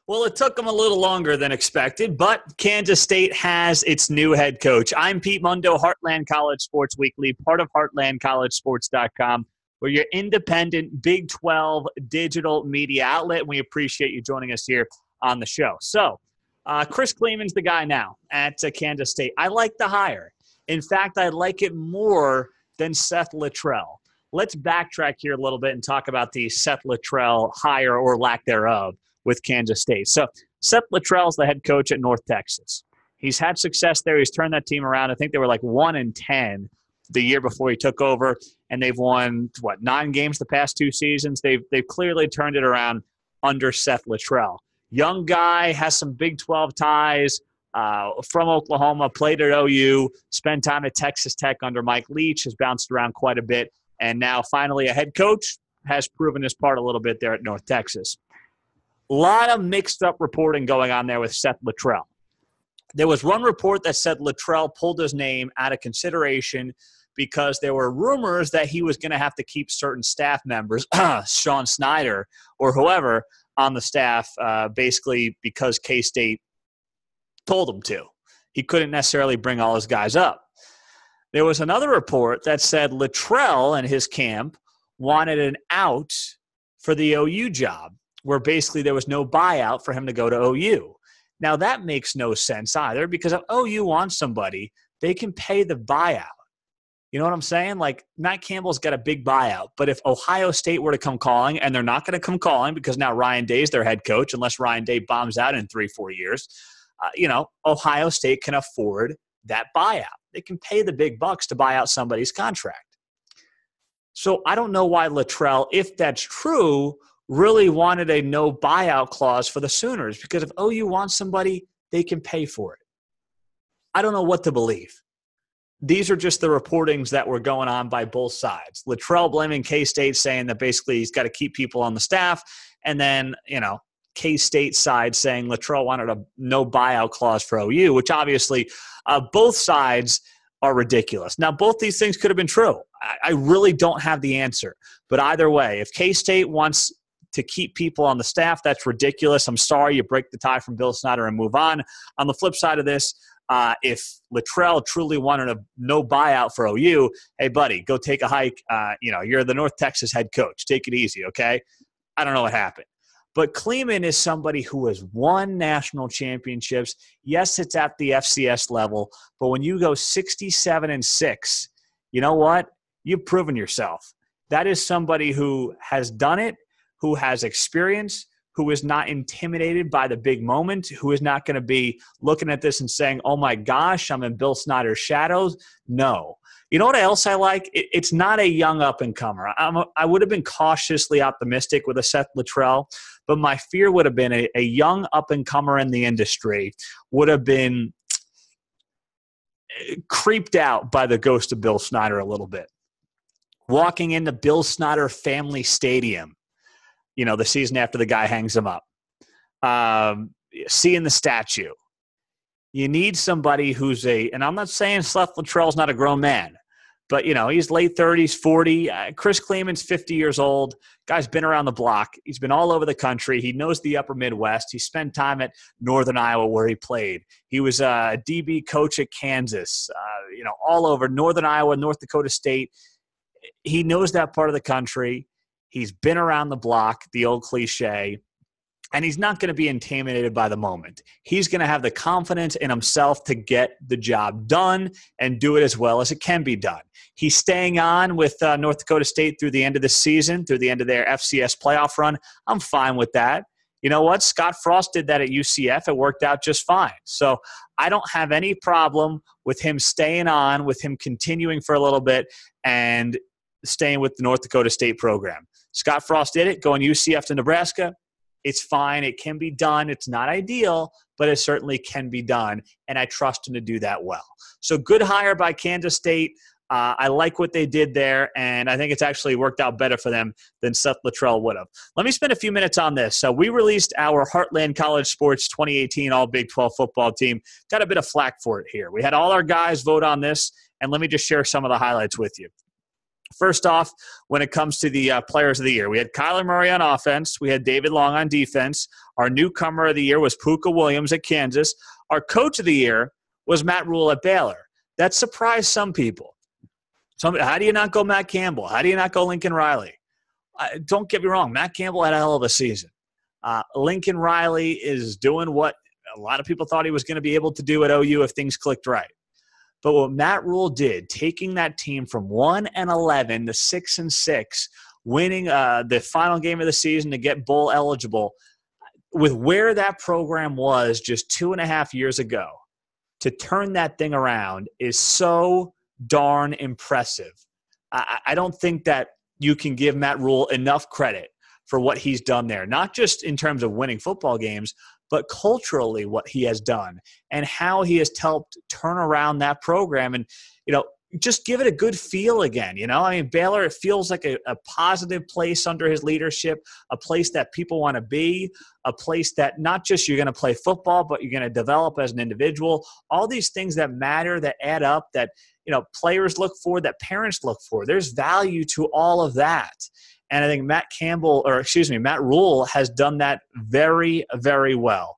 Well, it took them a little longer than expected, but Kansas State has its new head coach. I'm Pete Mundo, Heartland College Sports Weekly, part of HeartlandCollegeSports.com. We're your independent Big 12 digital media outlet. We appreciate you joining us here on the show. So, Chris Klieman's the guy now at Kansas State. I like the hire. In fact, I like it more than Seth Luttrell. Let's backtrack here a little bit and talk about the Seth Luttrell hire or lack thereof with Kansas State. So Seth Luttrell is the head coach at North Texas. He's had success there. He's turned that team around. I think they were like 1-10 the year before he took over, and they've won, 9 games the past 2 seasons. They've clearly turned it around under Seth Luttrell. Young guy, has some Big 12 ties, from Oklahoma, played at OU, spent time at Texas Tech under Mike Leach, has bounced around quite a bit, and now finally a head coach, has proven his part a little bit there at North Texas. A lot of mixed-up reporting going on there with Seth Luttrell. There was one report that said Luttrell pulled his name out of consideration because there were rumors that he was going to have to keep certain staff members, Sean Snyder or whoever on the staff, basically because K-State told him to. He couldn't necessarily bring all his guys up. There was another report that said Luttrell and his camp wanted an out for the OU job, where basically there was no buyout for him to go to OU. Now, that makes no sense either, because if OU wants somebody, they can pay the buyout. You know what I'm saying? Like, Matt Campbell's got a big buyout, but if Ohio State were to come calling, and they're not going to come calling because now Ryan Day's their head coach, unless Ryan Day bombs out in 3-4 years, Ohio State can afford that buyout. They can pay the big bucks to buy out somebody's contract. So I don't know why Luttrell, if that's true, really wanted a no buyout clause for the Sooners, because if OU wants somebody, they can pay for it. I don't know what to believe. These are just the reportings that were going on by both sides. Luttrell blaming K-State, saying that basically he's got to keep people on the staff, and then, K-State side saying Luttrell wanted a no buyout clause for OU, which obviously both sides are ridiculous. Now, both these things could have been true. I really don't have the answer. But either way, if K-State wants to keep people on the staff, that's ridiculous. I'm sorry, you break the tie from Bill Snyder and move on. On the flip side of this, if Luttrell truly wanted a no buyout for OU, hey, buddy, go take a hike. You're the North Texas head coach. Take it easy, okay? I don't know what happened. But Klieman is somebody who has won national championships. Yes, it's at the FCS level, but when you go 67-6, you know what? You've proven yourself. That is somebody who has done it, who has experience, who is not intimidated by the big moment, who is not going to be looking at this and saying, oh my gosh, I'm in Bill Snyder's shadows. No. You know what else I like? It's not a young up-and-comer. I would have been cautiously optimistic with a Seth Luttrell, but my fear would have been a young up-and-comer in the industry would have been creeped out by the ghost of Bill Snyder a little bit. Walking into Bill Snyder Family Stadium, the season after the guy hangs him up, seeing the statue. You need somebody who's and I'm not saying Seth Luttrell's not a grown man, but, he's late 30s, 40. Chris Klieman's 50 years old. Guy's been around the block. He's been all over the country. He knows the upper Midwest. He spent time at Northern Iowa where he played. He was a DB coach at Kansas, all over Northern Iowa, North Dakota State. He knows that part of the country. He's been around the block, the old cliche. And he's not going to be intimidated by the moment. He's going to have the confidence in himself to get the job done and do it as well as it can be done. He's staying on with North Dakota State through the end of the season, through the end of their FCS playoff run. I'm fine with that. You know what? Scott Frost did that at UCF. It worked out just fine. So I don't have any problem with him staying on, with him continuing for a little bit and staying with the North Dakota State program. Scott Frost did it, going UCF to Nebraska. It's fine. It can be done. It's not ideal, but it certainly can be done, and I trust him to do that well. So good hire by Kansas State. I like what they did there, and I think it's actually worked out better for them than Seth Luttrell would have. Let me spend a few minutes on this. So we released our Heartland College Sports 2018 All-Big 12 football team. Got a bit of flack for it here. We had all our guys vote on this, and let me just share some of the highlights with you. First off, when it comes to the players of the year, we had Kyler Murray on offense. We had David Long on defense. Our newcomer of the year was Puka Williams at Kansas. Our coach of the year was Matt Rule at Baylor. That surprised some people. How do you not go Matt Campbell? How do you not go Lincoln Riley? Don't get me wrong. Matt Campbell had a hell of a season. Lincoln Riley is doing what a lot of people thought he was going to be able to do at OU if things clicked right. But what Matt Rule did, taking that team from 1-11 to 6-6, winning the final game of the season to get bowl eligible, with where that program was just 2.5 years ago, to turn that thing around is so darn impressive. I don't think that you can give Matt Rule enough credit for what he's done there, not just in terms of winning football games, but culturally what he has done and how he has helped turn around that program and, just give it a good feel again. Baylor, it feels like a positive place under his leadership, a place that people want to be, a place that not just you're going to play football, but you're going to develop as an individual. All these things that matter, that add up, that, players look for, that parents look for. There's value to all of that. And I think Matt Rule has done that very, very well.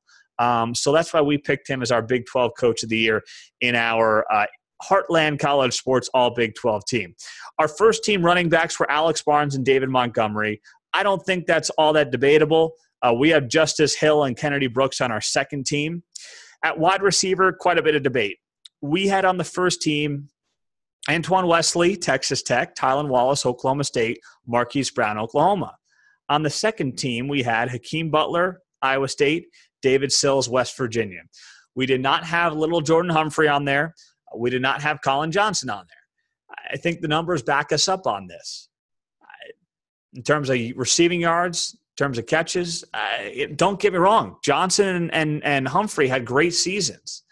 So that's why we picked him as our Big 12 Coach of the Year in our Heartland College Sports All-Big 12 team. Our first team running backs were Alex Barnes and David Montgomery. I don't think that's all that debatable. We have Justice Hill and Kennedy Brooks on our second team. At wide receiver, quite a bit of debate. We had on the first team Antoine Wesley, Texas Tech, Tylan Wallace, Oklahoma State, Marquise Brown, Oklahoma. On the second team, we had Hakeem Butler, Iowa State, David Sills, West Virginia. We did not have little Jordan Humphrey on there. We did not have Colin Johnson on there. I think the numbers back us up on this. In terms of receiving yards, in terms of catches, don't get me wrong. Johnson and Humphrey had great seasons.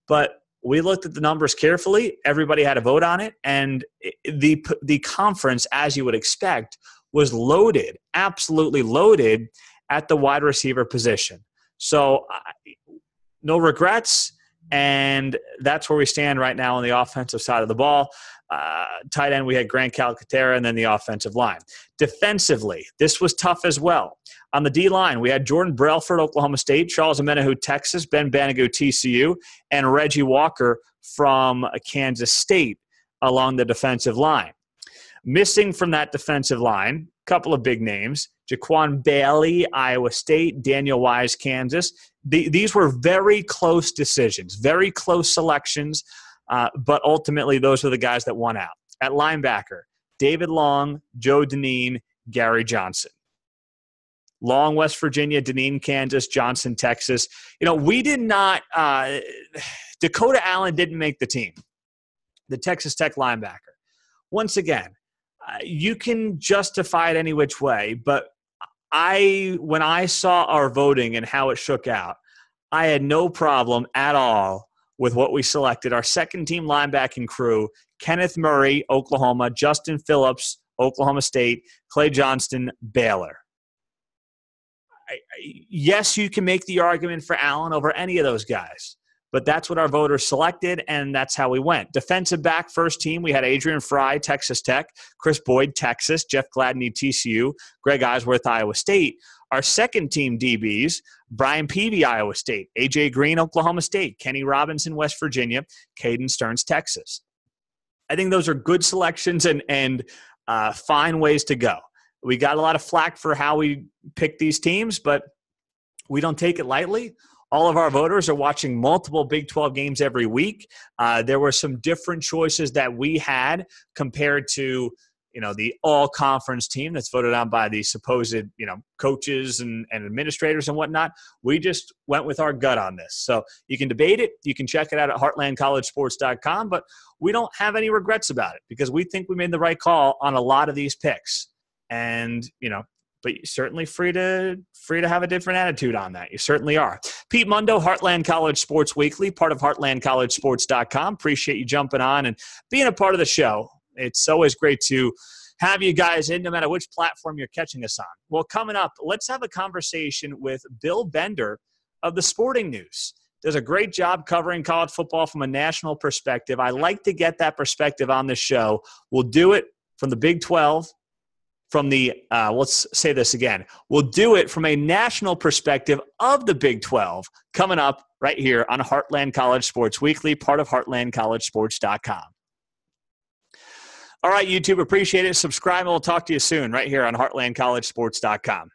But we looked at the numbers carefully. Everybody had a vote on it. And the conference, as you would expect, was loaded, absolutely loaded at the wide receiver position. So no regrets. And that's where we stand right now on the offensive side of the ball. Tight end, we had Grant Calcaterra, and then the offensive line. Defensively, this was tough as well. On the D-line, we had Jordan Brailford, Oklahoma State, Charles Omenihu, Texas, Ben Banogu, TCU, and Reggie Walker from Kansas State along the defensive line. Missing from that defensive line, a couple of big names, Jaquan Bailey, Iowa State, Daniel Wise, Kansas. These were very close decisions, very close selections, but ultimately those were the guys that won out. At linebacker, David Long, Joe Deneen, Gary Johnson. Long, West Virginia, Deneen, Kansas, Johnson, Texas. We did not Dakota Allen didn't make the team, the Texas Tech linebacker. Once again, you can justify it any which way, but when I saw our voting and how it shook out, I had no problem at all with what we selected. Our second team linebacking crew, Kenneth Murray, Oklahoma, Justin Phillips, Oklahoma State, Clay Johnston, Baylor. Yes, you can make the argument for Allen over any of those guys, but that's what our voters selected, and that's how we went. Defensive back, first team, we had Adrian Fry, Texas Tech, Chris Boyd, Texas, Jeff Gladney, TCU, Greg Eisworth, Iowa State. Our second team DBs, Brian Peavy, Iowa State, A.J. Green, Oklahoma State, Kenny Robinson, West Virginia, Caden Stearns, Texas. I think those are good selections and fine ways to go. We got a lot of flack for how we pick these teams, but we don't take it lightly. All of our voters are watching multiple Big 12 games every week. There were some different choices that we had compared to, the all-conference team that's voted on by the supposed, coaches and administrators and whatnot. We just went with our gut on this. So you can debate it. You can check it out at heartlandcollegesports.com, but we don't have any regrets about it because we think we made the right call on a lot of these picks. And, but you're certainly free to have a different attitude on that. You certainly are. Pete Mundo, Heartland College Sports Weekly, part of heartlandcollegesports.com. Appreciate you jumping on and being a part of the show. It's always great to have you guys in, no matter which platform you're catching us on. Well, coming up, let's have a conversation with Bill Bender of the Sporting News. Does a great job covering college football from a national perspective. I like to get that perspective on the show. We'll do it from the Big 12, from the, let's say this again. We'll do it from a national perspective of the Big 12 coming up right here on Heartland College Sports Weekly, part of heartlandcollegesports.com. All right, YouTube, appreciate it. Subscribe, and we'll talk to you soon right here on heartlandcollegesports.com.